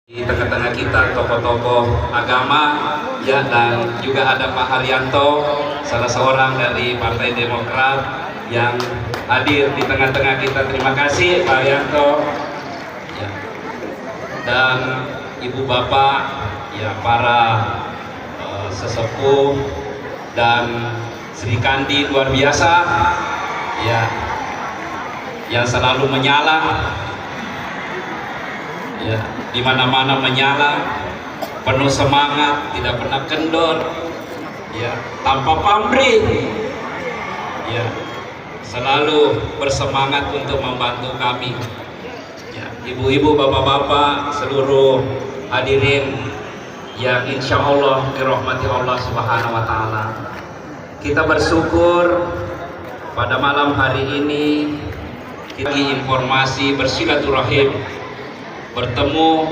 Di tengah-tengah kita tokoh-tokoh agama ya, dan juga ada Pak Haryanto, salah seorang dari Partai Demokrat yang hadir di tengah-tengah kita. Terima kasih Pak Haryanto ya. Dan ibu bapak ya, para sesepuh dan Sri Kandi luar biasa ya, yang selalu menyala ya, di mana-mana menyala, penuh semangat, tidak pernah kendor ya, tanpa pamrih ya, selalu bersemangat untuk membantu kami ya, ibu-ibu, bapak-bapak, seluruh hadirin yang insya Allah dirahmati Allah Subhanahu wa Ta'ala. Kita bersyukur pada malam hari ini kita informasi bersilaturahim, bertemu